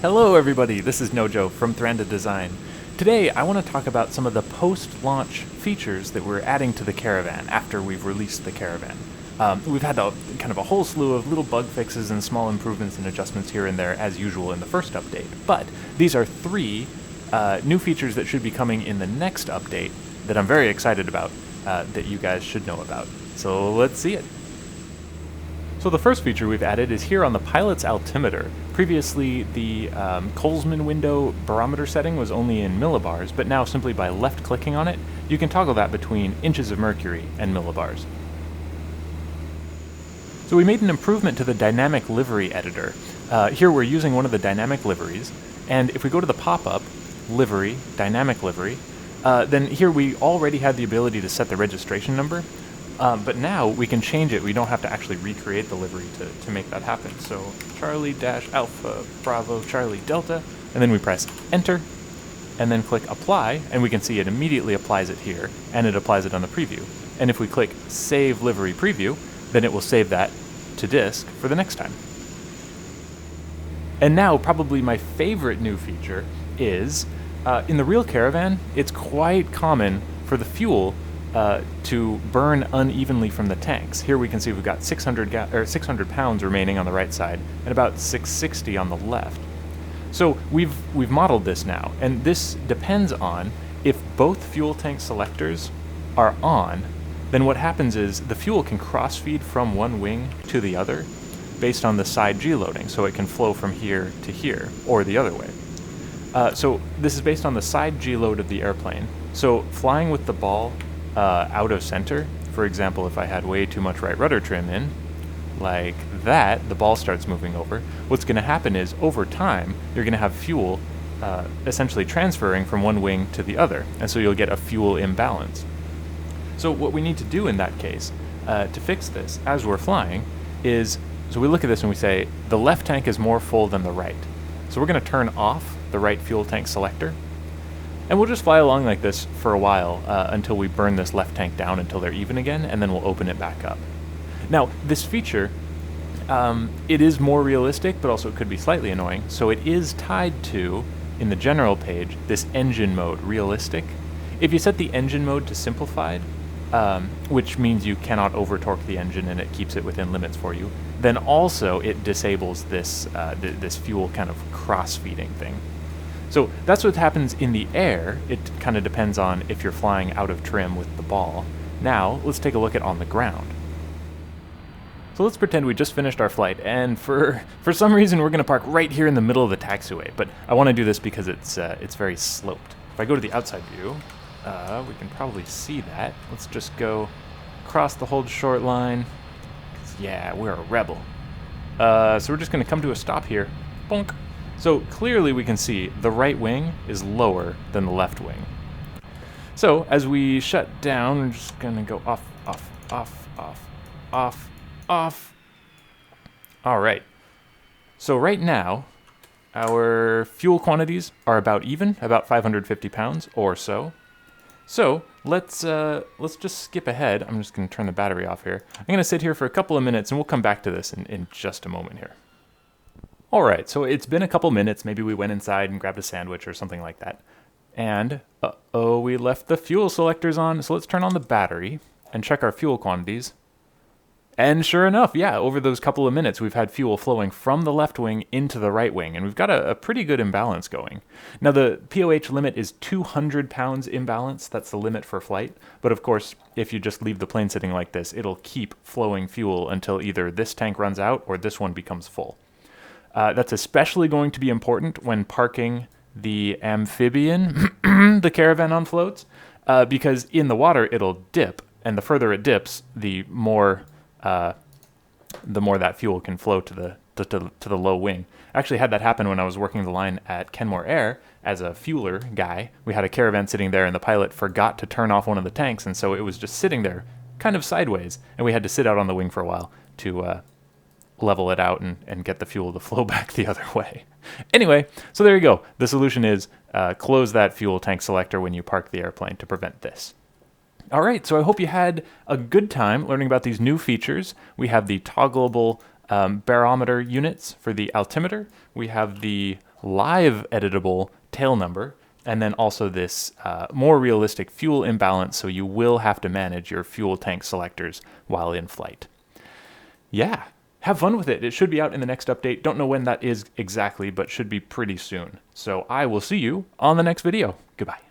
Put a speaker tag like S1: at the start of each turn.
S1: Hello everybody, this is Nojo from Thranda Design. Today I want to talk about some of the post-launch features that we're adding to the Caravan after we've released the Caravan. We've had kind of a whole slew of little bug fixes and small improvements and adjustments here and there as usual in the first update, but these are three new features that should be coming in the next update that I'm very excited about, that you guys should know about. So let's see it. So the first feature we've added is here on the pilot's altimeter. Previously, the Kollsman window barometer setting was only in millibars, but now simply by left-clicking on it, you can toggle that between inches of mercury and millibars. So we made an improvement to the dynamic livery editor. Here we're using one of the dynamic liveries, and if we go to the pop-up, livery, dynamic livery, then here we already had the ability to set the registration number. But now we can change it. We don't have to actually recreate the livery to make that happen. So Charlie-Alpha Bravo Charlie Delta, and then we press Enter, and then click Apply, and we can see it immediately applies it here, and it applies it on the preview. And if we click Save Livery Preview, then it will save that to disk for the next time. And now, probably my favorite new feature is, in the real Caravan, it's quite common for the fuel to burn unevenly from the tanks. Here we can see we've got 600 pounds remaining on the right side and about 660 on the left. So we've modeled this now, and this depends on if both fuel tank selectors are on, then what happens is the fuel can cross-feed from one wing to the other based on the side G-loading, so it can flow from here to here, or the other way. So this is based on the side G-load of the airplane. So flying with the ball out of center, for example, if I had way too much right rudder trim in, like that, the ball starts moving over. What's going to happen is, over time, you're going to have fuel essentially transferring from one wing to the other, and so you'll get a fuel imbalance. So what we need to do in that case, to fix this as we're flying, is, so we look at this and we say, the left tank is more full than the right. So we're going to turn off the right fuel tank selector, and we'll just fly along like this for a while until we burn this left tank down until they're even again, and then we'll open it back up. Now, this feature, it is more realistic, but also it could be slightly annoying. So it is tied to, in the general page, this engine mode, realistic. If you set the engine mode to simplified, which means you cannot over-torque the engine and it keeps it within limits for you, then also it disables this, this fuel kind of cross-feeding thing. So that's what happens in the air. It kind of depends on if you're flying out of trim with the ball. Now, let's take a look at on the ground. So let's pretend we just finished our flight, and for some reason we're going to park right here in the middle of the taxiway, but I want to do this because it's very sloped. If I go to the outside view, we can probably see that. Let's just go across the hold short line. Yeah, we're a rebel. So we're just going to come to a stop here. Bonk. So clearly we can see the right wing is lower than the left wing. So as we shut down, we're just going to go off, off, off, off, off, off. All right. So right now, our fuel quantities are about even, about 550 pounds or so. So let's just skip ahead. I'm just going to turn the battery off here. I'm going to sit here for a couple of minutes, and we'll come back to this in just a moment here. All right, so it's been a couple minutes. Maybe we went inside and grabbed a sandwich or something like that. And, uh-oh, we left the fuel selectors on. So let's turn on the battery and check our fuel quantities. And sure enough, yeah, over those couple of minutes, we've had fuel flowing from the left wing into the right wing, and we've got a pretty good imbalance going. Now, the POH limit is 200 pounds imbalance. That's the limit for flight. But of course, if you just leave the plane sitting like this, it'll keep flowing fuel until either this tank runs out or this one becomes full. That's especially going to be important when parking the amphibian, the Caravan on floats, because in the water it'll dip, and the further it dips, the more that fuel can flow to the low wing. I actually had that happen when I was working the line at Kenmore Air as a fueler guy. We had a Caravan sitting there, and the pilot forgot to turn off one of the tanks, and so it was just sitting there, kind of sideways, and we had to sit out on the wing for a while to level it out and get the fuel to flow back the other way. Anyway, so there you go. The solution is close that fuel tank selector when you park the airplane to prevent this. All right, so I hope you had a good time learning about these new features. We have the toggleable barometer units for the altimeter. We have the live editable tail number, and then also this more realistic fuel imbalance, so you will have to manage your fuel tank selectors while in flight. Yeah, have fun with it. It should be out in the next update. Don't know when that is exactly, but should be pretty soon. So I will see you on the next video. Goodbye.